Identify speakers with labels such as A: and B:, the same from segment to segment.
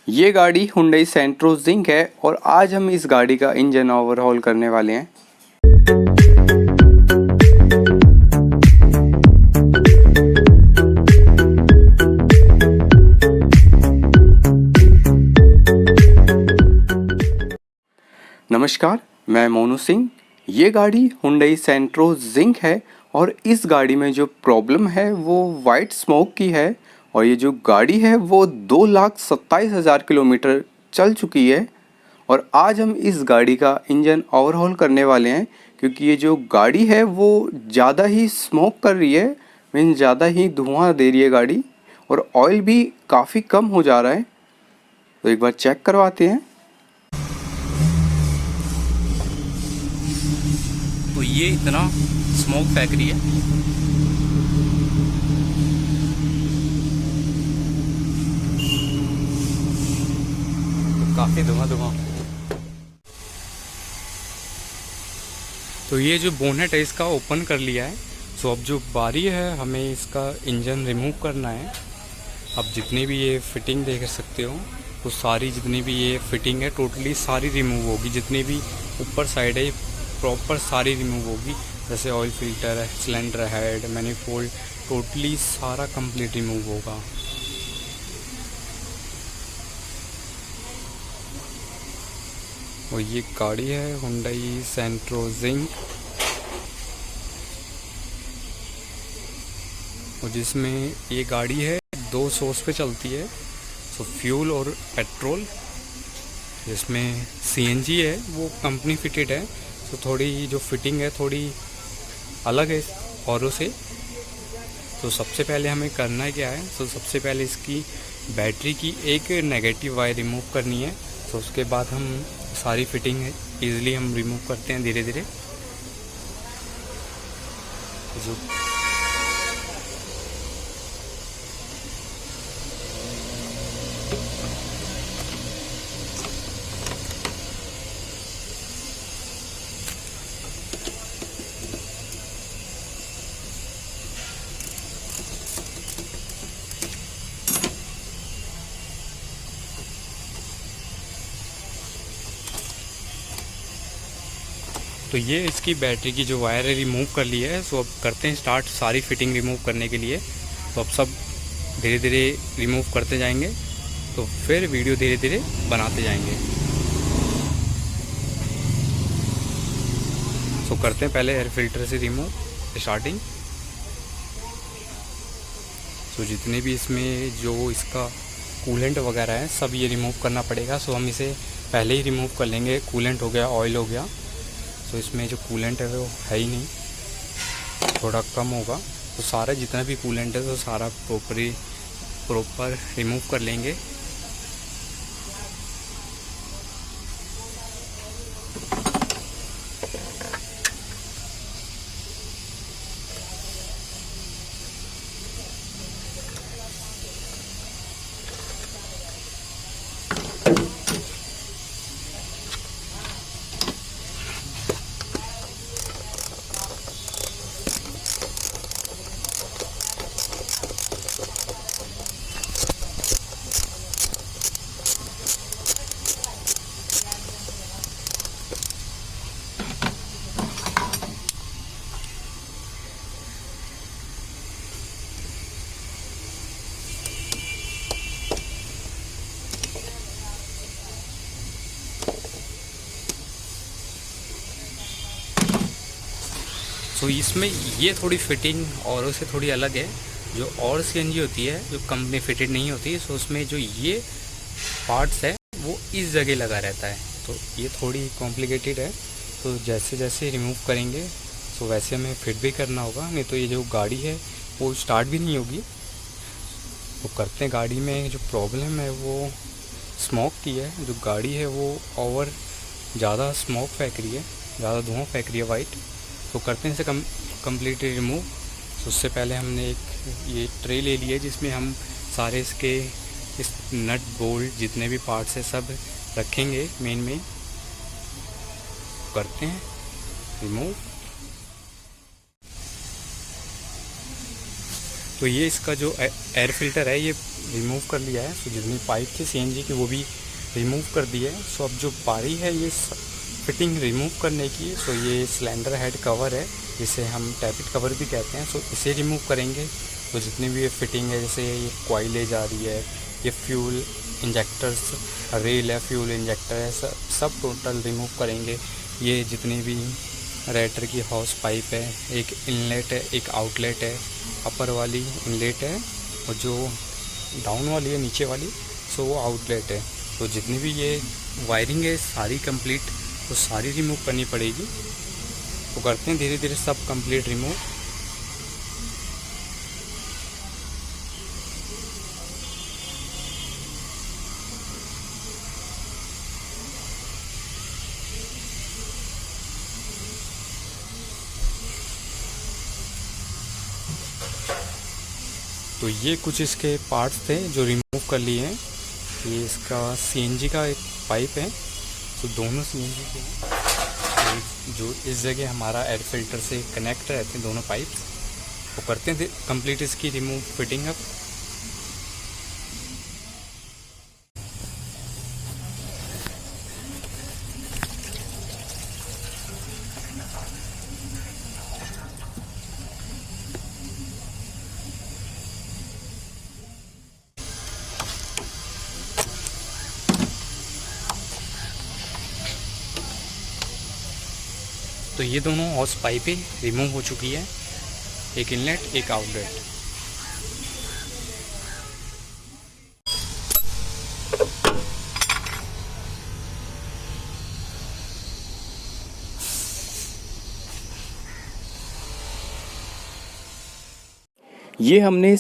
A: ये गाड़ी हुंडई सेंट्रो जिंक है और आज हम इस गाड़ी का इंजन ओवरहॉल करने वाले हैं। नमस्कार, मैं मोनू सिंह। ये गाड़ी हुंडई सेंट्रो जिंक है और इस गाड़ी में जो प्रॉब्लम है वो वाइट स्मोक की है और ये जो गाड़ी है वो 2,27,000 किलोमीटर चल चुकी है। और आज हम इस गाड़ी का इंजन ओवरहॉल करने वाले हैं क्योंकि ये जो गाड़ी है वो ज़्यादा ही स्मोक कर रही है, मीन्स ज़्यादा ही धुआं दे रही है गाड़ी और ऑयल भी काफ़ी कम हो जा रहा है। तो एक बार चेक करवाते हैं।
B: तो ये इतना स्मोक फेंक रही है। तो काफ़ी धुआं। तो ये जो बोनेट है इसका ओपन कर लिया है। सो अब जो बारी है हमें इसका इंजन रिमूव करना है। अब जितनी भी ये फिटिंग देख सकते हो तो सारी जितनी भी ये फिटिंग है टोटली सारी रिमूव होगी। जितनी भी ऊपर साइड है प्रॉपर सारी रिमूव होगी। जैसे ऑयल फिल्टर है, सिलेंडर हेड, मैनिफोल्ड, टोटली सारा कंप्लीट रिमूव होगा। और ये गाड़ी है हुंडई सेंट्रो जिंक और जिसमें ये गाड़ी है 2 सोर्स पे चलती है। सो फ्यूल और पेट्रोल। जिसमें सीएनजी है वो कंपनी फिटेड है। तो थोड़ी जो फिटिंग है थोड़ी अलग है औरों से। तो सबसे पहले हमें करना क्या है, तो सबसे पहले इसकी बैटरी की एक नेगेटिव वायर रिमूव करनी है। तो उसके बाद हम सारी फिटिंग इजीली हम रिमूव करते हैं धीरे धीरे। जो तो ये इसकी बैटरी की जो वायर है रिमूव कर ली है। सो अब करते हैं स्टार्ट सारी फिटिंग रिमूव करने के लिए। तो अब सब धीरे धीरे रिमूव करते जाएंगे तो फिर वीडियो धीरे धीरे बनाते जाएंगे। सो करते हैं पहले एयर फिल्टर से रिमूव स्टार्टिंग। सो जितने भी इसमें जो इसका कूलेंट वगैरह है सब ये रिमूव करना पड़ेगा। सो हम इसे पहले ही रिमूव कर लेंगे। कूलेंट हो गया, ऑयल हो गया। तो इसमें जो कूलेंट है वो है ही नहीं, थोड़ा कम होगा। तो सारा जितना भी कूलेंट है तो सारा प्रॉपर रिमूव कर लेंगे। तो इसमें ये थोड़ी फिटिंग औरों से थोड़ी अलग है। जो और सीएनजी होती है जो कंपनी फिटेड नहीं होती, सो उसमें जो ये पार्ट्स है वो इस जगह लगा रहता है। तो ये थोड़ी कॉम्प्लिकेटेड है। तो जैसे जैसे रिमूव करेंगे तो वैसे हमें फिट भी करना होगा, नहीं तो ये जो गाड़ी है वो स्टार्ट भी नहीं होगी। तो करते हैं। गाड़ी में जो प्रॉब्लम है वो स्मोक की है। जो गाड़ी है वो ओवर ज़्यादा स्मोक फेंक रही है, ज़्यादा धुआं फेंक रही है वाइट। तो करते हैं इसे कम्प्लीटली रिमूव। तो उससे पहले हमने एक ये ट्रे ले लिया जिसमें हम सारे इसके इस नट बोल्ट जितने भी पार्ट्स हैं सब रखेंगे मेन में। करते हैं रिमूव। तो ये इसका जो एयर फिल्टर है ये रिमूव कर लिया है। सो जितनी पाइप थी सीएनजी की वो भी रिमूव कर दी है। सो अब जो बारी है ये फिटिंग रिमूव करने की। सो ये सिलेंडर हेड कवर है जिसे हम टैपिट कवर भी कहते हैं। सो इसे रिमूव करेंगे। तो जितनी भी ये फिटिंग है, जैसे ये कॉइलेज आ रही है, ये फ्यूल इंजेक्टर्स रेल है, फ्यूल इंजेक्टर है, सब टोटल रिमूव करेंगे। ये जितनी भी रेटर की हॉस पाइप है, एक इनलेट है, एक आउटलेट है, अपर वाली इनलेट है और जो डाउन वाली है नीचे वाली सो वो आउटलेट है। तो जितनी भी ये वायरिंग है सारी कंप्लीट, तो सारी रिमूव करनी पड़ेगी। तो करते हैं धीरे धीरे सब कंप्लीट रिमूव। तो ये कुछ इसके पार्ट्स थे जो रिमूव कर लिए हैं। ये इसका सीएनजी का एक पाइप है। तो दोनों सीएनजी के हैं। तो जो इस जगह हमारा एयर फिल्टर से कनेक्ट रहते हैं दोनों पाइप्स, वो करते हैं कंप्लीट इसकी रिमूव फिटिंग अप। तो ये दोनों हॉस पाइपें रिमूव हो चुकी है, एक इनलेट एक आउटलेट।
A: ये हमने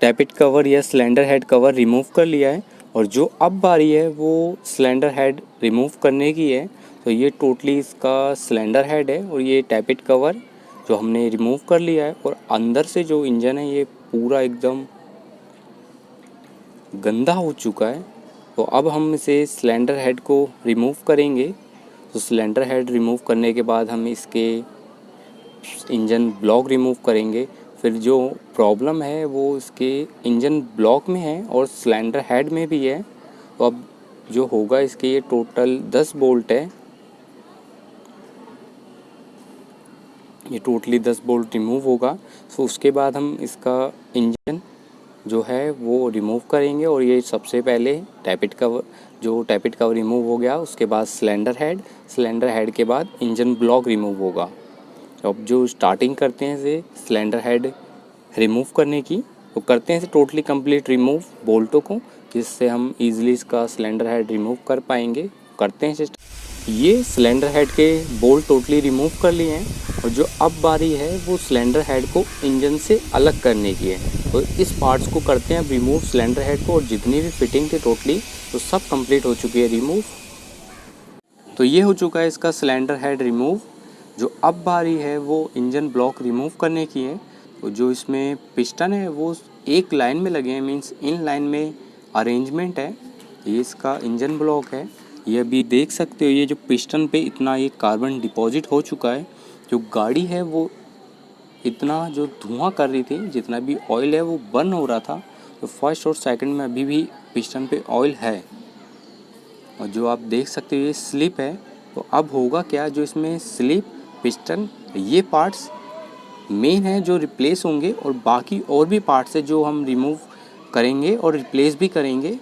A: टैपिट कवर या सिलेंडर हेड कवर रिमूव कर लिया है और जो अब बारी है वो सिलेंडर हेड रिमूव करने की है। तो ये टोटली इसका सिलेंडर हेड है और ये टैपिट कवर जो हमने रिमूव कर लिया है। और अंदर से जो इंजन है ये पूरा एकदम गंदा हो चुका है। तो अब हम इसे सिलेंडर हेड को रिमूव करेंगे। तो सिलेंडर हेड रिमूव करने के बाद हम इसके इंजन ब्लॉक रिमूव करेंगे। फिर जो प्रॉब्लम है वो इसके इंजन ब्लॉक में है और सिलेंडर हेड में भी है। तो अब जो होगा इसके ये टोटल 10 बोल्ट है। ये टोटली 10 बोल्ट रिमूव होगा। तो उसके बाद हम इसका इंजन जो है वो रिमूव करेंगे। और ये सबसे पहले टैपिट कवर रिमूव हो गया, उसके बाद सिलेंडर हेड के बाद इंजन ब्लॉक रिमूव होगा। अब जो स्टार्टिंग करते हैं इसे सिलेंडर हेड रिमूव करने की, तो करते हैं इसे टोटली कंप्लीट रिमूव बोल्टों को, जिससे हम इजीली इसका सिलेंडर हेड रिमूव कर पाएंगे। करते हैं इसे। ये सिलेंडर हेड के बोल्ट टोटली रिमूव कर लिए हैं और जो अब बारी है वो सिलेंडर हेड को इंजन से अलग करने की है। तो इस पार्ट्स को करते हैं अब रिमूव सिलेंडर हेड को। और जितनी भी फिटिंग थी टोटली तो सब कंप्लीट हो चुकी है रिमूव। तो ये हो चुका है इसका सिलेंडर हेड रिमूव। जो अब बारी है वो इंजन ब्लॉक रिमूव करने की है। तो जो इसमें पिस्टन है वो एक लाइन में लगे हैं, मींस इन लाइन में अरेंजमेंट है। ये इसका इंजन ब्लॉक है। ये अभी देख सकते हो, ये जो पिस्टन पे इतना ये कार्बन डिपॉजिट हो चुका है। जो गाड़ी है वो इतना जो धुआं कर रही थी, जितना भी ऑयल है वो बर्न हो रहा था। तो फर्स्ट और सेकंड में अभी भी पिस्टन पे ऑयल है। और जो आप देख सकते हो ये स्लिप है। तो अब होगा क्या, जो इसमें स्लिप पिस्टन ये पार्ट्स मेन है जो रिप्लेस होंगे और बाकी और भी पार्ट्स है जो हम रिमूव करेंगे और रिप्लेस भी करेंगे।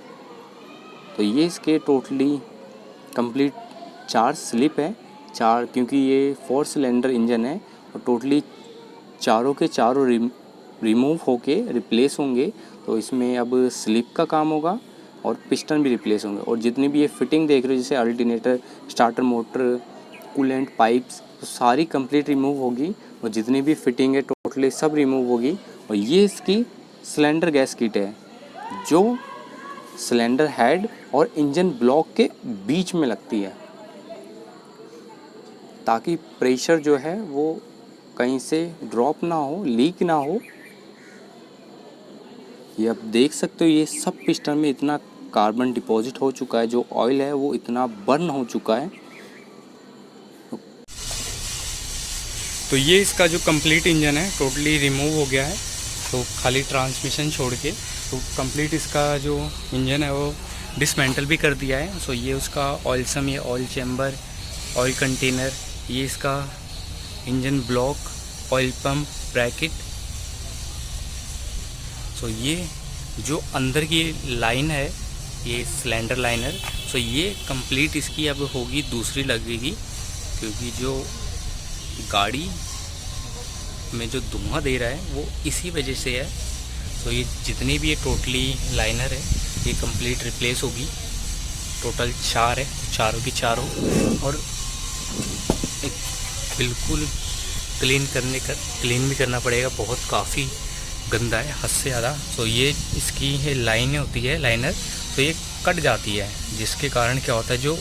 A: तो ये इसके टोटली कंप्लीट 4 स्लिप है, 4, क्योंकि ये 4 सिलेंडर इंजन है और टोटली चारों के चारों रिमूव होके रिप्लेस होंगे। तो इसमें अब स्लिप का काम होगा और पिस्टन भी रिप्लेस होंगे। और जितनी भी ये फिटिंग देख रहे हो, जैसे alternator, starter motor, coolant pipes, तो सारी कंप्लीट रिमूव होगी। और जितनी भी फिटिंग है टोटली सब रिमूव होगी। और ये इसकी सिलेंडर गैस किट है जो सिलेंडर हेड और इंजन ब्लॉक के बीच में लगती है, ताकि प्रेशर जो है वो कहीं से ड्रॉप ना हो, लीक ना हो। ये आप देख सकते हो, ये सब पिस्टन में इतना कार्बन डिपॉजिट हो चुका है, जो ऑयल है वो इतना बर्न हो चुका है। तो ये इसका जो कंप्लीट इंजन है टोटली रिमूव हो गया है।
B: तो खाली ट्रांसमिशन छोड़ के तो कंप्लीट इसका जो इंजन है वो डिसमेंटल भी कर दिया है। सो ये उसका ऑयल सम, ये ऑयल चैम्बर, ऑयल कंटेनर, ये इसका engine block, oil pump, bracket. So ये जो अंदर की लाइन है, ये सिलेंडर लाइनर, सो ये कंप्लीट इसकी अब होगी दूसरी लगेगी, क्योंकि जो गाड़ी में जो धुआं दे रहा है वो इसी वजह से है। सो ये जितनी भी ये टोटली लाइनर है ये कंप्लीट रिप्लेस होगी। टोटल 4 है, चारों की चारों, और एक बिल्कुल क्लीन भी करना पड़ेगा, बहुत काफ़ी गंदा है, हद से ज़्यादा। तो ये इसकी ये लाइनें होती है लाइनर, तो ये कट जाती है, जिसके कारण क्या होता है जो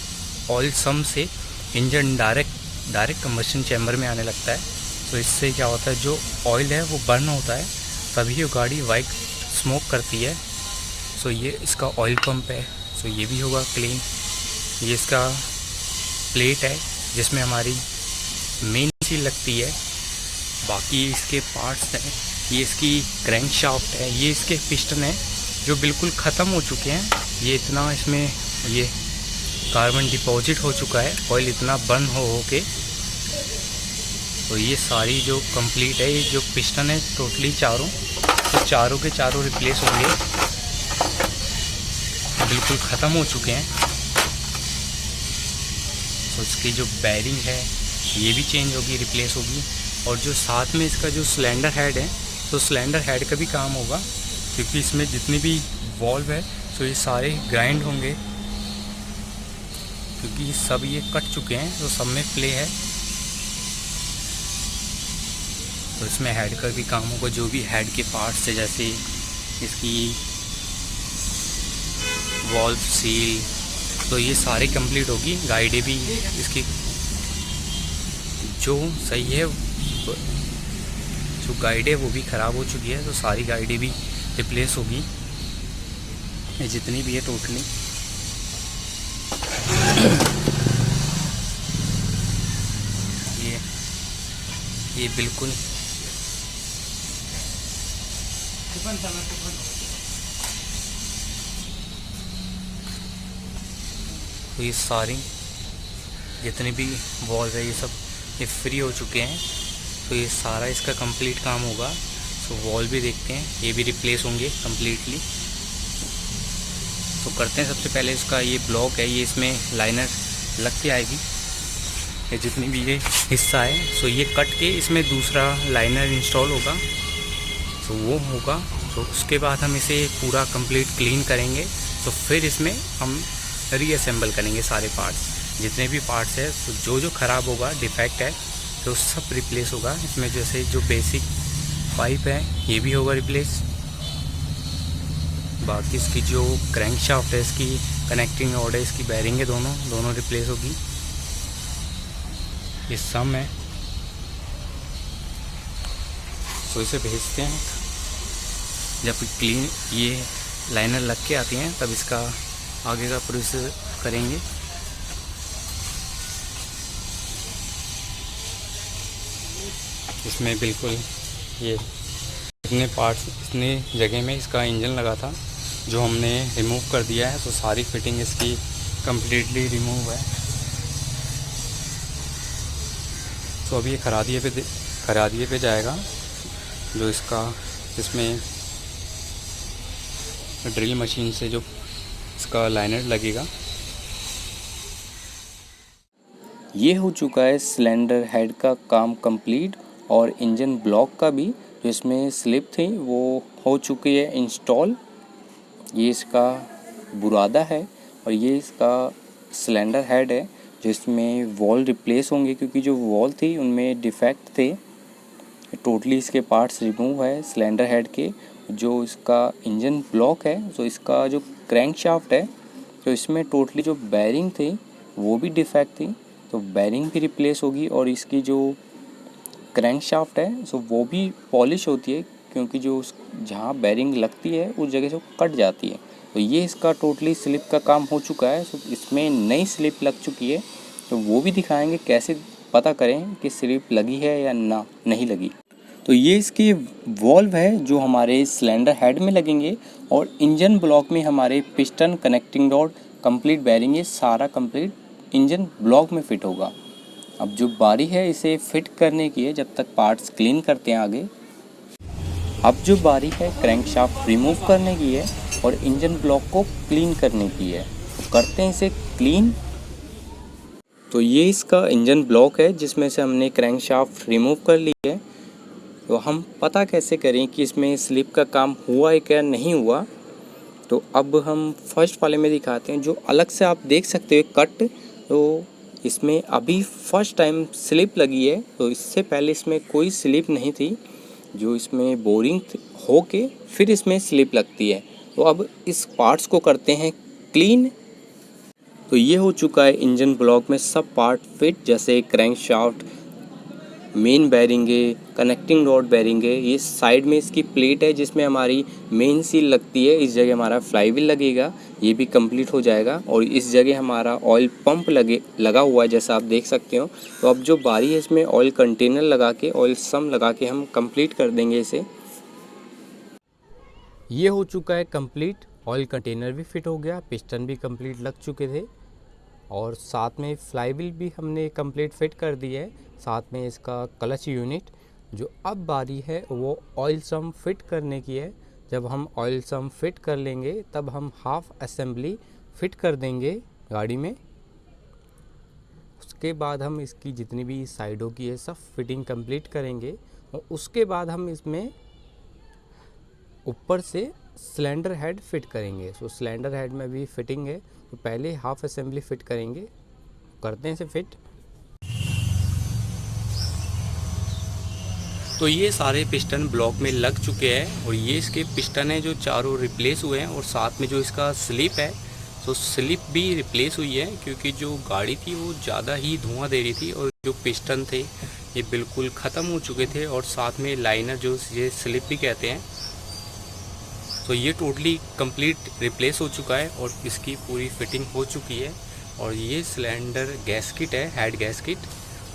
B: ऑयल सम से इंजन डायरेक्ट कंबशन चैम्बर में आने लगता है। तो इससे क्या होता है जो ऑयल है वो बर्न होता है, तभी वो गाड़ी वाइट स्मोक करती है। सो ये इसका ऑयल पंप है, सो ये भी होगा क्लीन। ये इसका प्लेट है जिसमें हमारी मेन सील लगती है। बाकी इसके पार्ट्स हैं, ये इसकी क्रैंक शाफ्ट है, ये इसके पिस्टन है जो बिल्कुल ख़त्म हो चुके हैं। ये इतना इसमें ये कार्बन डिपॉजिट हो चुका है, ऑयल इतना बर्न हो के। तो ये सारी जो कंप्लीट है, ये जो पिस्टन है टोटली चारों, तो चारों के चारों रिप्लेस होंगे, बिल्कुल ख़त्म हो चुके हैं। तो इसकी जो बैरिंग है ये भी चेंज होगी, रिप्लेस होगी। और जो साथ में इसका जो सिलेंडर हेड है, तो सिलेंडर हेड का भी काम होगा, क्योंकि इसमें जितनी भी वॉल्व है तो ये सारे ग्राइंड होंगे, क्योंकि सब ये कट चुके हैं, तो सब में प्ले है। तो इसमें हेड का भी काम होगा, जो भी हेड के पार्ट्स है, जैसे इसकी वॉल्व सील, तो ये सारी कंप्लीट होगी। गाइडें भी इसकी जो सही है, जो गाइड है वो भी ख़राब हो चुकी है, तो सारी गाइडें भी रिप्लेस होगी, ये जितनी भी है टोटली। ये बिल्कुल तो ये सारी जितनी भी वॉल्व है ये सब ये फ्री हो चुके हैं। तो ये सारा इसका कंप्लीट काम होगा। तो वॉल भी देखते हैं, ये भी रिप्लेस होंगे कंप्लीटली। तो करते हैं सबसे पहले इसका ये ब्लॉक है, ये इसमें लाइनर लग के आएगी, ये जितनी भी ये हिस्सा है, सो ये कट के इसमें दूसरा लाइनर इंस्टॉल होगा, तो वो होगा। तो उसके बाद हम इसे पूरा कंप्लीट क्लीन करेंगे, तो फिर इसमें हम रीअसेंबल करेंगे सारे पार्ट्स, जितने भी पार्ट्स है। तो जो ख़राब होगा, डिफेक्ट है, तो सब रिप्लेस होगा। इसमें जैसे जो बेसिक पाइप है ये भी होगा रिप्लेस। बाकी इसकी जो क्रैंक शाफ्ट है, इसकी कनेक्टिंग रॉड है, इसकी बैरिंग है, दोनों रिप्लेस होगी। ये सम है, तो इसे भेजते हैं। जब क्लीन ये लाइनर लग के आती हैं तब इसका आगे का प्रोसेस करेंगे। इसमें बिल्कुल ये इतने पार्ट्स, इतने जगह में इसका इंजन लगा था जो हमने रिमूव कर दिया है, तो सारी फिटिंग इसकी कम्प्लीटली रिमूव है। तो अभी ये खरादिए पे जाएगा, जो इसमें ड्रिल मशीन से जो इसका लाइनर लगेगा।
A: ये हो चुका है सिलेंडर हेड का काम कंप्लीट, और इंजन ब्लॉक का भी जो इसमें स्लिप थी वो हो चुकी है इंस्टॉल। ये इसका बुरादा है, और ये इसका सिलेंडर हेड है, जो इसमें वॉल रिप्लेस होंगे, क्योंकि जो वॉल थी उनमें डिफेक्ट थे। टोटली इसके पार्ट्स रिमूव है सिलेंडर हेड के। जो इसका इंजन ब्लॉक है, तो इसका जो क्रैंक शाफ्ट है, तो इसमें टोटली जो बैरिंग थी वो भी डिफेक्ट थी, तो बैरिंग भी रिप्लेस होगी। और इसकी जो क्रैंक शाफ्ट है, सो वो भी पॉलिश होती है, क्योंकि जो जहाँ बैरिंग लगती है उस जगह से वो कट जाती है। तो ये इसका टोटली स्लिप का काम हो चुका है। सो इसमें नई स्लिप लग चुकी है, तो वो भी दिखाएंगे कैसे पता करें कि स्लिप लगी है या ना नहीं लगी। तो ये इसके वॉल्व है जो हमारे सिलेंडर हेड में लगेंगे और इंजन ब्लॉक में हमारे piston, connecting rod, complete bearing, ये सारा कंप्लीट इंजन ब्लॉक में फिट होगा। अब जो बारी है इसे फिट करने की है जब तक पार्ट्स क्लीन करते हैं आगे। अब जो बारी है क्रैंकशाफ्ट रिमूव करने की है और इंजन ब्लॉक को क्लीन करने की है। तो करते हैं इसे क्लीन। तो ये इसका इंजन ब्लॉक है जिसमें से हमने क्रैंकशाफ्ट रिमूव कर ली है। तो हम पता कैसे करें कि इसमें स्लिप का काम हुआ है क्या नहीं हुआ। तो अब हम फर्स्ट वाले में दिखाते हैं जो अलग से आप देख सकते हो कट। तो इसमें अभी फर्स्ट टाइम स्लिप लगी है, तो इससे पहले इसमें कोई स्लिप नहीं थी। जो इसमें बोरिंग हो के फिर इसमें स्लिप लगती है। तो अब इस पार्ट्स को करते हैं क्लीन। तो ये हो चुका है इंजन ब्लॉक में सब पार्ट फिट, जैसे क्रैंकशाफ्ट, मेन बेयरिंगे, कनेक्टिंग रॉड बेयरिंगे। ये साइड में इसकी प्लेट है जिसमें हमारी मेन सील लगती है। इस जगह हमारा फ्लाईव्हील लगेगा, ये भी कंप्लीट हो जाएगा। और इस जगह हमारा ऑयल पंप लगा हुआ है जैसा आप देख सकते हो। तो अब जो बारी है इसमें ऑयल कंटेनर लगा के, ऑयल सम लगा के हम कंप्लीट कर देंगे इसे। ये हो चुका है कंप्लीट, ऑयल कंटेनर भी फिट हो गया, पिस्टन भी कंप्लीट लग चुके थे और साथ में फ्लाईव्हील भी हमने कंप्लीट फिट कर दी है। साथ में इसका क्लच यूनिट। जो अब बारी है वो ऑयल सम फिट करने की है। जब हम ऑयल सम फिट कर लेंगे तब हम हाफ असेंबली फिट कर देंगे गाड़ी में। उसके बाद हम इसकी जितनी भी साइडों की है सब फिटिंग कंप्लीट करेंगे और उसके बाद हम इसमें ऊपर से सिलेंडर हेड फिट करेंगे। सो सिलेंडर हेड में भी फिटिंग है, तो पहले हाफ असेंबली फिट करेंगे। करते हैं इसे फिट।
B: तो ये सारे पिस्टन ब्लॉक में लग चुके हैं और ये इसके पिस्टन है जो चारों रिप्लेस हुए हैं और साथ में जो इसका स्लिप है तो स्लिप भी रिप्लेस हुई है, क्योंकि जो गाड़ी थी वो ज़्यादा ही धुआं दे रही थी और जो पिस्टन थे ये बिल्कुल ख़त्म हो चुके थे। और साथ में लाइनर जो ये स्लिप भी कहते हैं, तो ये टोटली कंप्लीट रिप्लेस हो चुका है और इसकी पूरी फिटिंग हो चुकी है। और ये सिलेंडर गैस्किट है, हेड गैस्किट।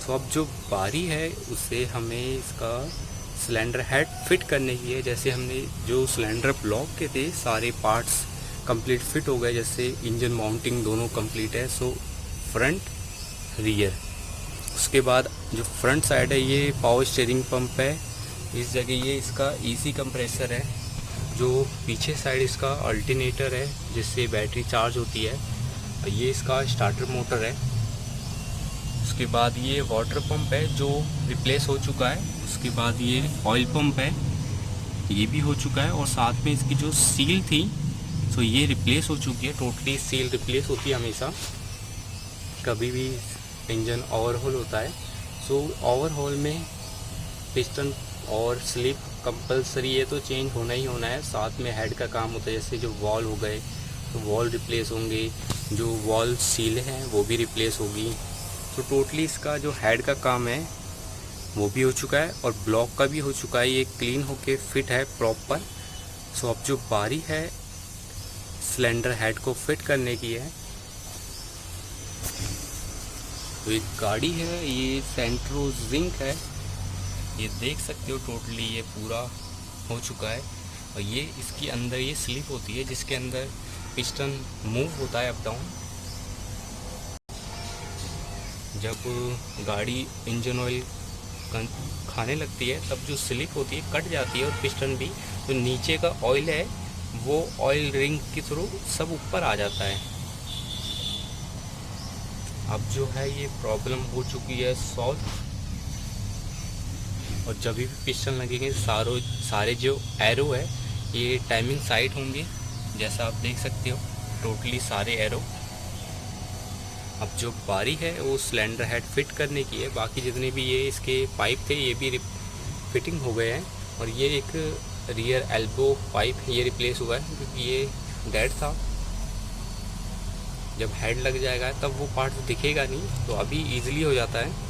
B: तो अब जो बारी है उससे हमें इसका सिलेंडर हेड फिट करने की है। जैसे हमने जो सिलेंडर ब्लॉक के थे सारे पार्ट्स कंप्लीट फिट हो गए, जैसे इंजन माउंटिंग दोनों कंप्लीट है, सो फ्रंट रियर। उसके बाद जो फ्रंट साइड है ये पावर स्टीयरिंग पंप है, इस जगह ये इसका एसी कंप्रेसर है। जो पीछे साइड इसका अल्टरनेटर है जिससे बैटरी चार्ज होती है, और ये इसका स्टार्टर मोटर है। उसके बाद ये वाटर पंप है जो रिप्लेस हो चुका है। उसके बाद ये ऑयल पंप है, ये भी हो चुका है। और साथ में इसकी जो सील थी सो ये रिप्लेस हो चुकी है। टोटली सील रिप्लेस होती है हमेशा, कभी भी इंजन ओवरहॉल होता है। सो ओवरहॉल में पिस्टन और स्लिप कंपलसरी है, तो चेंज होना ही होना है। साथ में हेड का काम होता है, जैसे जो वॉल हो गए तो वॉल रिप्लेस होंगे, जो वॉल सील हैं वो भी रिप्लेस होगी। तो टोटली इसका जो हेड का काम है वो भी हो चुका है और ब्लॉक का भी हो चुका है। ये क्लीन होके फिट है प्रॉपर। सो अब जो बारी है सिलेंडर हेड को फिट करने की है। तो एक गाड़ी है, ये सेंट्रो जिंक है, ये देख सकते हो। टोटली ये पूरा हो चुका है और ये इसके अंदर ये स्लिप होती है जिसके अंदर पिस्टन मूव होता है अप डाउन। जब गाड़ी इंजन ऑयल खाने लगती है तब जो स्लिप होती है कट जाती है और पिस्टन भी, तो नीचे का ऑयल है वो ऑयल रिंग के थ्रू सब ऊपर आ जाता है। अब जो है ये प्रॉब्लम हो चुकी है सॉल्व। और जब भी पिस्टन लगेंगे सारे जो एरो है ये टाइमिंग साइड होंगे, जैसा आप देख सकते हो। टोटली सारे एरो। अब जो बारी है वो सिलेंडर हेड फिट करने की है। बाकी जितने भी ये इसके पाइप थे ये भी फिटिंग हो गए हैं। और ये एक रियर एल्बो पाइप ये रिप्लेस हुआ है क्योंकि ये डेड था। जब हेड लग जाएगा तब वो पार्ट दिखेगा नहीं, तो अभी इजीली हो जाता है।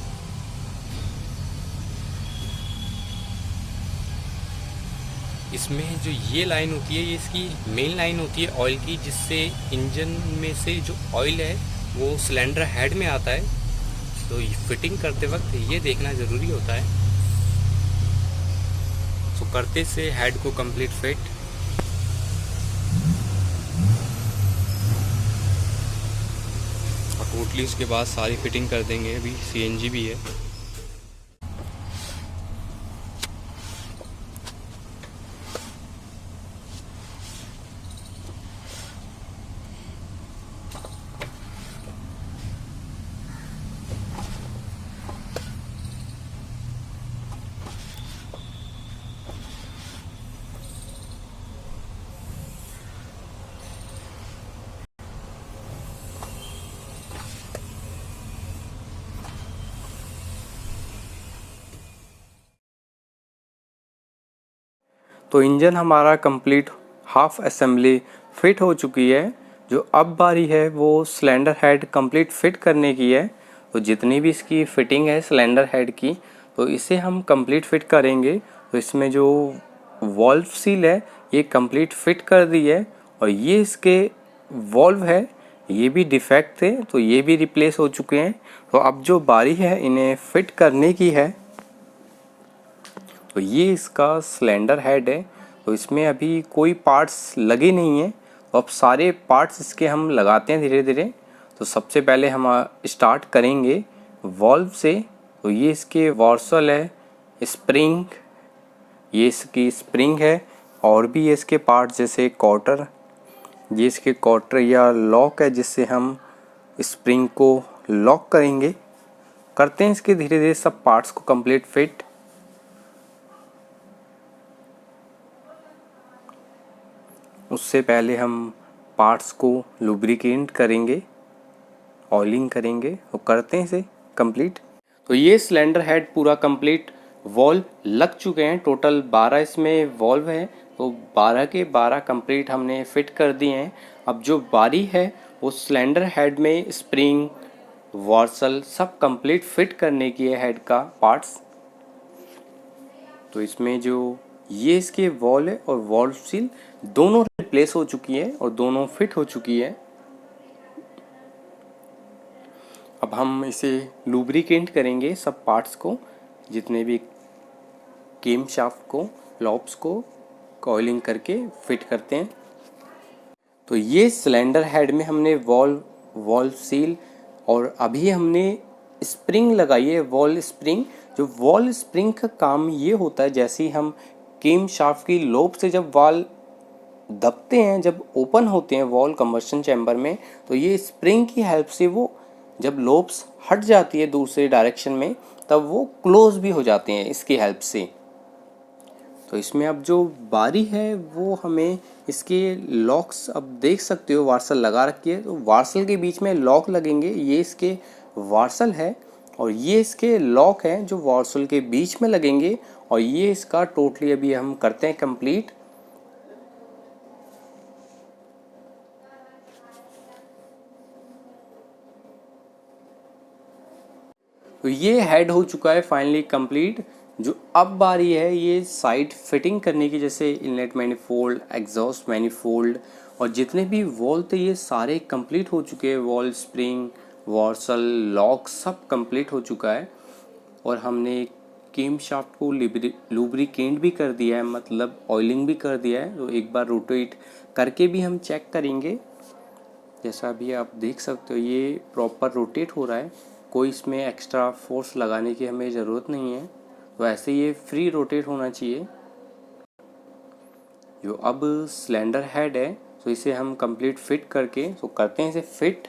B: इसमें जो ये लाइन होती है ये इसकी मेन लाइन होती है ऑयल की, जिससे इंजन में से जो ऑयल है वो सिलेंडर हेड में आता है। तो फिटिंग करते वक्त ये देखना ज़रूरी होता है। करते से हेड को कंप्लीट फिट। और टोटली उसके बाद सारी फिटिंग कर देंगे। अभी सीएनजी भी है।
A: तो इंजन हमारा कंप्लीट हाफ असेंबली फिट हो चुकी है। जो अब बारी है वो सिलेंडर हेड कंप्लीट फिट करने की है। तो जितनी भी इसकी फिटिंग है सिलेंडर हेड की, तो इसे हम कंप्लीट फिट करेंगे। तो इसमें जो वॉल्व सील है ये कंप्लीट फिट कर दी है, और ये इसके वॉल्व है ये भी डिफेक्ट थे, तो ये भी रिप्लेस हो चुके हैं। तो अब जो बारी है इन्हें फिट करने की है। तो ये इसका सिलेंडर हेड है। तो इसमें अभी कोई पार्ट्स लगे नहीं हैं, तो अब सारे पार्ट्स इसके हम लगाते हैं धीरे धीरे। तो सबसे पहले हम स्टार्ट करेंगे वॉल्व से। तो ये इसके वॉर्सल है, स्प्रिंग, ये इसकी स्प्रिंग है, और भी ये इसके पार्ट्स जैसे क्वार्टर, ये इसके क्वार्टर या लॉक है जिससे हम स्प्रिंग को लॉक करेंगे। करते हैं इसके धीरे धीरे सब पार्ट्स को कंप्लीट फिट। उससे पहले हम पार्ट्स को लुब्रिकेट करेंगे, ऑयलिंग करेंगे, तो करते हैं इसे कंप्लीट। तो ये सिलेंडर हेड पूरा कंप्लीट वॉल्व लग चुके हैं। टोटल 12 इसमें वॉल्व हैं, तो 12 के 12 कंप्लीट हमने फिट कर दिए हैं। अब जो बारी है वो सिलेंडर हेड में स्प्रिंग, वॉर्सल सब कंप्लीट फिट करने की है हेड का पार्ट्स। तो इसमें जो ये इसके वॉल है और वॉल्व सील दोनों रिप्लेस हो चुकी है और दोनों फिट हो चुकी है। अब हम इसे लुब्रिकेट करेंगे सब पार्ट्स को, जितने भी केम शाफ्ट को, लॉब्स को ऑयलिंग करके फिट करते हैं। तो ये सिलेंडर हेड में हमने वॉल्व सील और अभी हमने स्प्रिंग लगाई है, वॉल स्प्रिंग। जो वॉल स्प्रिंग का काम ये होता है, जैसे ही हम केम शाफ्ट की लोब से जब वाल दबते हैं, जब ओपन होते हैं वॉल कंबस्शन चैम्बर में, तो ये स्प्रिंग की हेल्प से वो जब लोब्स हट जाती है दूसरे डायरेक्शन में, तब वो क्लोज भी हो जाते हैं इसकी हेल्प से। तो इसमें अब जो बारी है वो हमें इसके लॉक्स, अब देख सकते हो वार्सल लगा रखी है, तो वार्सल के बीच में लॉक लगेंगे। ये इसके वार्सल है और ये इसके लॉक हैं जो वार्सल के बीच में लगेंगे, और ये इसका टोटली अभी हम करते हैं कंप्लीट। तो ये हेड हो चुका है फाइनली कंप्लीट। जो अब बारी है ये साइड फिटिंग करने की, जैसे इनलेट मैनिफोल्ड, एग्जॉस्ट मैनिफोल्ड और जितने भी वॉल थे ये सारे कंप्लीट हो चुके हैं। वॉल स्प्रिंग, वॉर्सल, लॉक सब कंप्लीट हो चुका है। और हमने केम शाफ्ट को लुब्रिकेट भी कर दिया है, मतलब ऑयलिंग भी कर दिया है। तो एक बार रोटेट करके भी हम चेक करेंगे। जैसा अभी आप देख सकते हो ये प्रॉपर रोटेट हो रहा है, कोई इसमें एक्स्ट्रा फोर्स लगाने की हमें ज़रूरत नहीं है। तो ऐसे ये फ्री रोटेट होना चाहिए। जो अब सिलेंडर हेड है तो इसे हम कंप्लीट फिट करके तो करते हैं इसे फिट।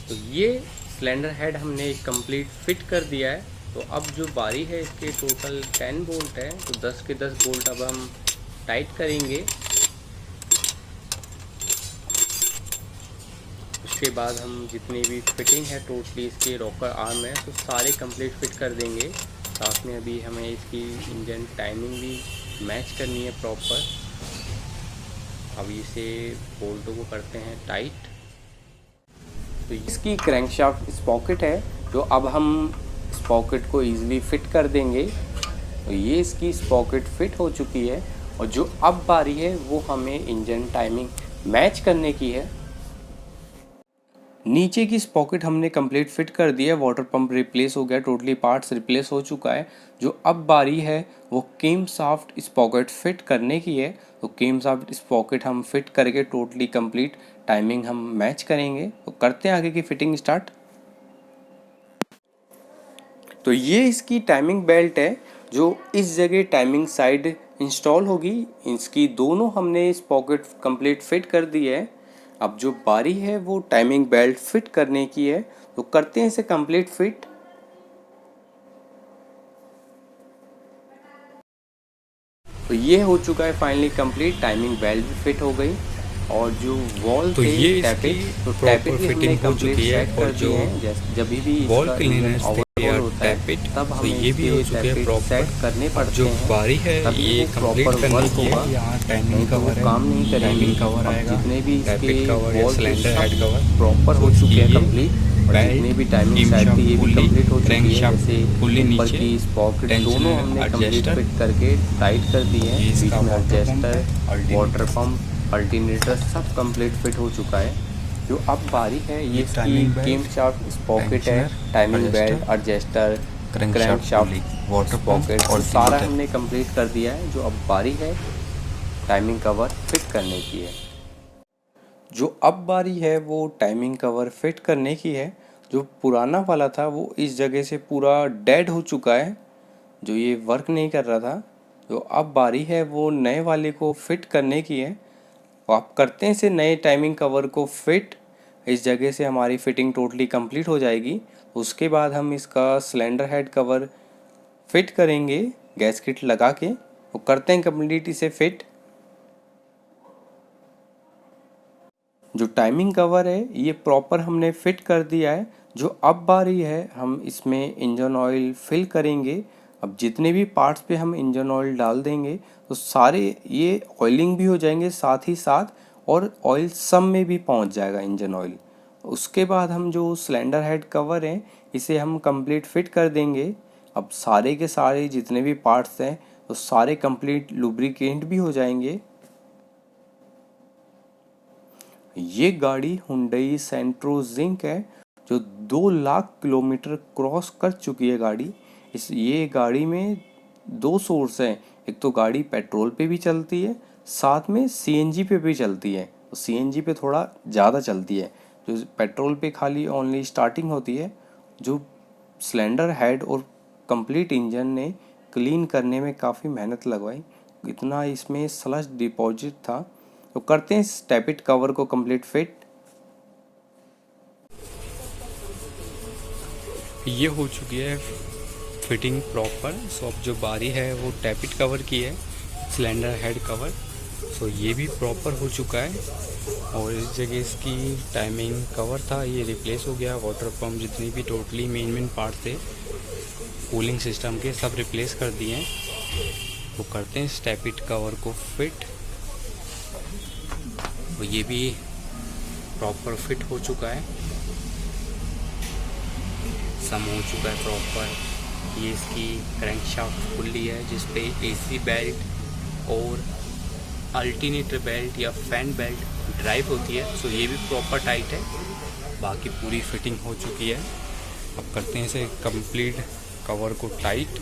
A: तो ये सिलेंडर हेड हमने कंप्लीट फिट कर दिया है। तो अब जो बारी है इसके टोटल 10 बोल्ट है, तो 10 के 10 बोल्ट अब हम टाइट करेंगे। उसके बाद हम जितनी भी फिटिंग है टोटली इसके रॉकर आर्म है तो सारे कंप्लीट फिट कर देंगे। साथ में अभी हमें इसकी इंजन टाइमिंग भी मैच करनी है प्रॉपर। अब इसे बोल्टों को करते हैं टाइट। तो इसकी क्रैंकशाफ्ट स्पॉकेट है जो अब हम स्पॉकेट को इजीली फिट कर देंगे। तो ये इसकी स्पॉकेट फिट हो चुकी है और जो अब बारी है वो हमें इंजन टाइमिंग मैच करने की है। नीचे की स्पॉकेट हमने कंप्लीट फिट कर दिया है, वाटर पंप रिप्लेस हो गया, टोटली पार्ट्स रिप्लेस हो चुका है। जो अब बारी है वो केम शाफ्ट स्पॉकेट फिट करने की है। तो केम शाफ्ट स्पॉकेट हम फिट करके टोटली कंप्लीट टाइमिंग हम मैच करेंगे। तो करते हैं आगे की फिटिंग स्टार्ट। तो ये इसकी टाइमिंग बेल्ट है जो इस जगह टाइमिंग साइड इंस्टॉल होगी। इसकी दोनों हमने इस पॉकेट कंप्लीट फिट कर दी है। अब जो बारी है वो टाइमिंग बेल्ट फिट करने की है। तो करते हैं इसे कंप्लीट फिट। तो ये हो चुका है फाइनली कंप्लीट, टाइमिंग बेल्ट भी फिट हो गई। और जो वॉल
B: तो
A: थे
B: ये इसकी
A: टैपिट, तो
B: प्रॉपर
A: टैपिट भी हमने
B: फिटिंग हो
A: कंप्लीट
B: चुकी है।
A: सेट
B: और
A: कर
B: जो
A: दिए हैं। जैसे जब भी
B: वॉल
A: इसका इंजन
B: क्लीनर्स थे
A: ओवरहोल
B: या
A: होता है
B: टैपिट,
A: तब
B: तो
A: हमें
B: ये भी हो
A: इसके
B: चुके हैं
A: टैपिट
B: प्रॉपर।
A: सेट करने
B: अब
A: पड़ते
B: जो
A: हैं,
B: बारी है
A: तभी
B: ये
A: वो
B: कंप्लीट
A: प्रॉपर
B: करने
A: वर्क
B: की
A: होगा,
B: है। यहाँ
A: नहीं
B: टाइमिंग
A: तो वो
B: कवर है,
A: काम नहीं करेंगे।
B: टाइमिंग कवर
A: अब
B: आएगा,
A: जितने भी इसके
B: टैपिट कवर या
A: वॉल थे
B: सिलेंडर हेड
A: सब
B: कवर।
A: प्रॉपर
B: तो
A: हो
B: इसकी
A: चुके हैं
B: ये
A: कंप्लीट। और जितने
B: बेल्ट,
A: भी टाइमिंग
B: टीम
A: साइड थी
B: शाफ्ट
A: ये भी
B: पुल्ली,
A: कंप्लीट हो
B: क्रैंक
A: चुकी है।
B: शाफ्ट
A: जैसे
B: पुल्ली
A: ऊपर
B: नीचे,
A: की स्पॉकेट दोनों
B: टेंशनर
A: हमने कंप्लीट
B: एडजस्टर,
A: फिट करके टाइट कर दिए
B: ये
A: हैं।
B: इसका
A: बीच में
B: वाटर पंप
A: एडजस्टर,
B: है,
A: वाटर
B: अल्टरनेटर।
A: पंप, अल्टरनेटर सब कंप्लीट फिट हो चुका है। जो अब बारी है ये
B: ये
A: इसकी
B: टाइमिंग
A: केम
B: बेल्ट,
A: शाफ्ट स्पॉकेट है,
B: tensioner
A: timing belt,
B: adjuster,
A: adjuster,
B: crank
A: crank
B: shaft pulley,
A: shaft
B: water
A: sprocket,
B: pump,
A: तो सारा
B: अल्टरनेटर।
A: हमने कंप्लीट कर दिया है। जो अब बारी है टाइमिंग कवर फिट करने की है। जो अब बारी है वो टाइमिंग कवर फिट करने की है। जो पुराना वाला था वो इस जगह से पूरा डेड हो चुका है, जो ये वर्क नहीं कर रहा था। जो अब बारी है वो नए वाले को फिट करने की है। तो आप करते हैं इसे नए टाइमिंग कवर को फिट। इस जगह से हमारी फिटिंग टोटली कंप्लीट हो जाएगी। उसके बाद हम इसका सिलेंडर हेड कवर फिट करेंगे गैस किट लगा के। वो करते हैं कंप्लीट इसे फिट। जो टाइमिंग कवर है ये प्रॉपर हमने फिट कर दिया है। जो अब बारी है हम इसमें इंजन ऑयल फिल करेंगे। अब जितने भी पार्ट्स पे हम इंजन ऑयल डाल देंगे तो सारे ये ऑयलिंग भी हो जाएंगे साथ ही साथ, और ऑयल सब में भी पहुंच जाएगा इंजन ऑयल। उसके बाद हम जो सिलेंडर हेड कवर है इसे हम कंप्लीट फिट कर देंगे। अब सारे के सारे जितने भी पार्ट्स हैं तो सारे कंप्लीट लुब्रिकेंट भी हो जाएंगे। ये गाड़ी हुंडई सेंट्रो जिंक है जो 2 लाख किलोमीटर क्रॉस कर चुकी है गाड़ी। इस ये गाड़ी में दो सोर्स हैं, एक तो गाड़ी पेट्रोल पे भी चलती है, साथ में सीएनजी पे भी चलती है। तो सीएनजी पे थोड़ा ज़्यादा चलती है, जो पेट्रोल पे खाली ओनली स्टार्टिंग होती है। जो सिलेंडर हेड और कंप्लीट इंजन ने क्लीन करने में काफ़ी मेहनत लगवाई, इतना इसमें स्लज डिपॉजिट था। तो करते हैं इस टैपिट कवर को कंप्लीट फिट।
B: ये हो चुकी है फिटिंग प्रॉपर। सो अब जो बारी है वो टैपिट कवर की है, सिलेंडर हेड कवर। सो ये भी प्रॉपर हो चुका है। और इस जगह इसकी टाइमिंग कवर था ये रिप्लेस हो गया। वाटर पंप जितनी भी टोटली मेन पार्ट थे कूलिंग सिस्टम के सब रिप्लेस कर दिए हैं। तो करते हैं इस टैपिट कवर को फिट। तो ये भी प्रॉपर फिट हो चुका है, सम हो चुका है प्रॉपर। ये इसकी क्रैंकशाफ्ट खुली है जिस पे एसी बेल्ट और अल्टरनेटर बेल्ट या फैन बेल्ट ड्राइव होती है। सो ये भी प्रॉपर टाइट है, बाकी पूरी फिटिंग हो चुकी है। अब करते हैं इसे कंप्लीट कवर को टाइट।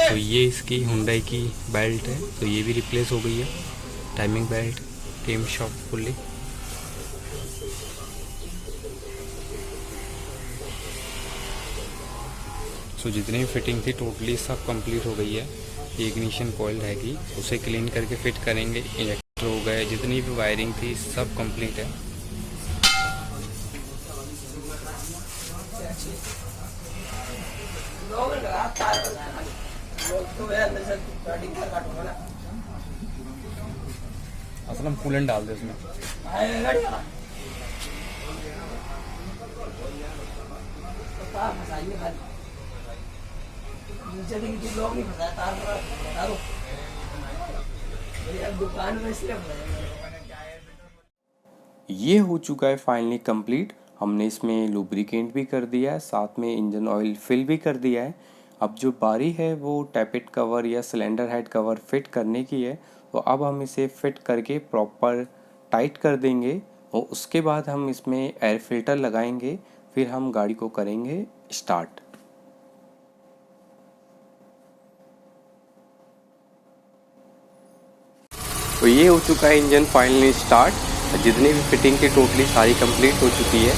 B: तो ये इसकी हुंडई की बेल्ट है, तो ये भी रिप्लेस हो गई है, टाइमिंग बेल्ट, केम शाफ्ट फुल्ली। सो जितनी भी फिटिंग थी टोटली सब कंप्लीट हो गई है। ये इग्निशन कॉइल रहेगी, उसे क्लीन करके फिट करेंगे। इंजेक्टर हो गए, जितनी भी वायरिंग थी सब कंप्लीट है। असल हम कूलेंट डाल दे उसमें।
A: ये हो चुका है फाइनली कंप्लीट। हमने इसमें लुब्रिकेंट भी कर दिया है, साथ में इंजन ऑयल फिल भी कर दिया है। अब जो बारी है वो टैपिट कवर या सिलेंडर हेड कवर फिट करने की है। तो अब हम इसे फिट करके प्रॉपर टाइट कर देंगे और उसके बाद हम इसमें एयर फिल्टर लगाएंगे, फिर हम गाड़ी को करेंगे स्टार्ट। तो ये हो चुका है इंजन फाइनली स्टार्ट। जितनी भी फिटिंग थी टोटली सारी कंप्लीट हो चुकी है।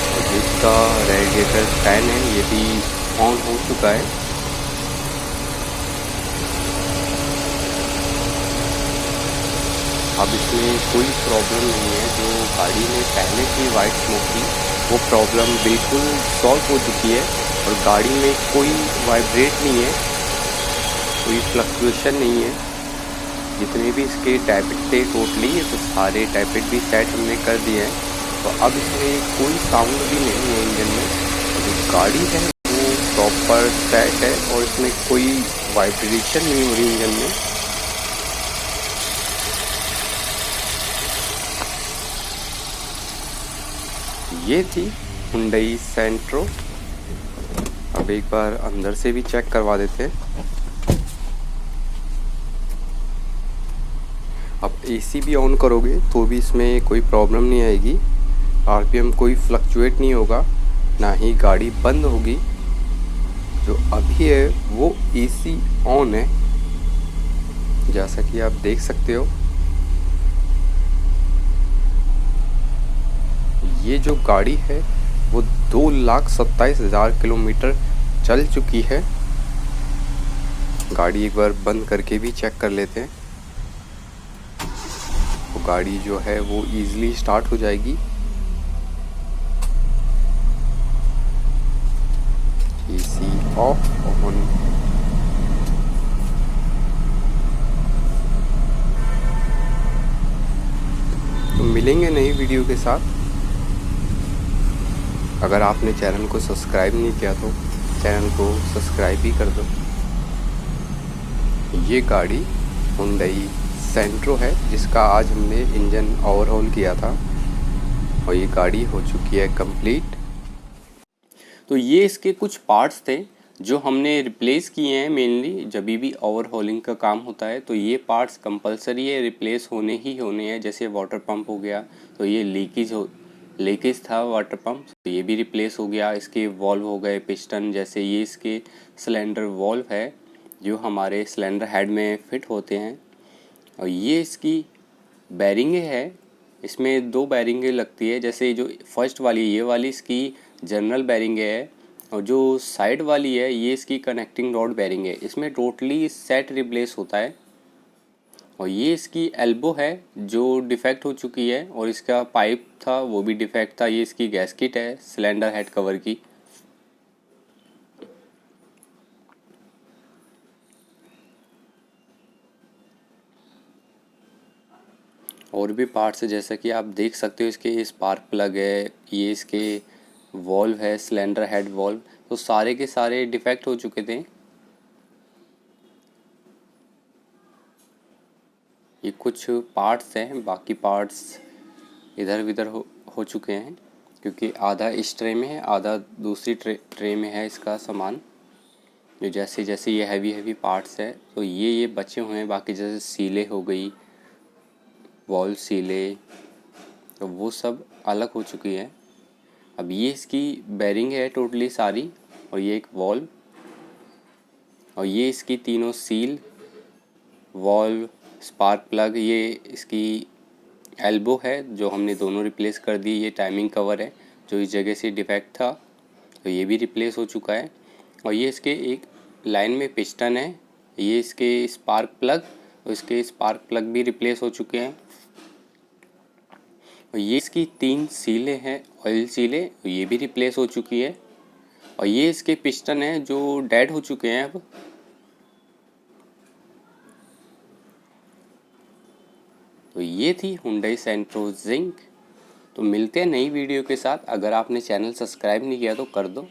A: और जिसका रेडिएटर फैन है ये भी ऑन हो चुका है। अब इसमें कोई प्रॉब्लम नहीं है। जो गाड़ी में पहले की वाइट स्मोक थी वो प्रॉब्लम बिल्कुल सॉल्व हो चुकी है और गाड़ी में कोई वाइब्रेट नहीं है, कोई फ्लक्चुएशन नहीं है। जितने भी इसके टैपेट थे टोटली तो सारे टैपेट भी सेट हमने कर दिए हैं। तो अब इसमें कोई साउंड भी नहीं है इंजन में। तो जो गाड़ी है वो प्रॉपर सेट है और इसमें कोई वाइब्रेशन नहीं हो रही इंजन में। ये थी हुंडई सेंट्रो। अब एक बार अंदर से भी चेक करवा देते हैं। अब एसी भी ऑन करोगे तो भी इसमें कोई प्रॉब्लम नहीं आएगी। आरपीएम कोई फ्लक्चुएट नहीं होगा, ना ही गाड़ी बंद होगी। जो अभी है वो एसी ऑन है, जैसा कि आप देख सकते हो। ये जो गाड़ी है वो 2,27,000 किलोमीटर चल चुकी है। गाड़ी एक बार बंद करके भी चेक कर लेते हैं। तो गाड़ी जो है वो इजीली स्टार्ट हो जाएगी। AC of on. तो मिलेंगे नई वीडियो के साथ। अगर आपने चैनल को सब्सक्राइब नहीं किया तो चैनल को सब्सक्राइब भी कर दो। ये गाड़ी हुंडई सेंट्रो है जिसका आज हमने इंजन ओवरहॉल किया था और ये गाड़ी हो चुकी है कंप्लीट। तो ये इसके कुछ पार्ट्स थे जो हमने रिप्लेस किए हैं। मेनली जब भी ओवरहॉलिंग का काम होता है तो ये पार्ट्स कंपलसरी है, रिप्लेस होने ही होने हैं। जैसे वाटर पंप हो गया तो ये लीकेज था वाटर पंप, तो ये भी रिप्लेस हो गया। इसके वॉल्व हो गए, पिस्टन, जैसे ये इसके सिलेंडर वॉल्व है जो हमारे सिलेंडर हेड में फिट होते हैं। और ये इसकी बैरिंगें है, इसमें 2 बैरिंगें लगती है। जैसे जो फर्स्ट वाली ये वाली इसकी जनरल बैरिंग है और जो साइड वाली है ये इसकी कनेक्टिंग रॉड बैरिंग है। इसमें टोटली सेट रिप्लेस होता है। और ये इसकी एल्बो है जो डिफेक्ट हो चुकी है और इसका पाइप था वो भी डिफेक्ट था। ये इसकी गैस्किट है सिलेंडर हेड कवर की। और भी पार्ट्स है जैसा कि आप देख सकते हो। इसके स्पार्क प्लग है, ये इसके वॉल्व है, सिलेंडर हेड वॉल्व, तो सारे के सारे डिफेक्ट हो चुके थे। ये कुछ पार्ट्स हैं, बाकी पार्ट्स इधर उधर हो चुके हैं क्योंकि आधा इस ट्रे में है, आधा दूसरी ट्रे में है इसका सामान। जो जैसे जैसे ये हैवी पार्ट्स है तो ये बचे हुए हैं। बाकी जैसे सीले हो गई, वॉल सीले, तो वो सब अलग हो चुकी है। अब ये इसकी बैरिंग है टोटली सारी और ये एक वॉल्व और ये इसकी तीनों सील, वॉल्व, स्पार्क प्लग, ये इसकी एल्बो है जो हमने दोनों रिप्लेस कर दी। ये टाइमिंग कवर है जो इस जगह से डिफेक्ट था तो ये भी रिप्लेस हो चुका है। और ये इसके एक लाइन में पिस्टन है, ये इसके स्पार्क प्लग और इसके स्पार्क प्लग भी रिप्लेस हो चुके हैं। और ये इसकी 3 सीलें हैं, ऑयल सीलें, ये भी रिप्लेस हो चुकी है। और ये इसके पिस्टन हैं जो डेड हो चुके हैं अब। तो ये थी हुंडई सेंट्रो जिंक। तो मिलते हैं नई वीडियो के साथ। अगर आपने चैनल सब्सक्राइब नहीं किया तो कर दो।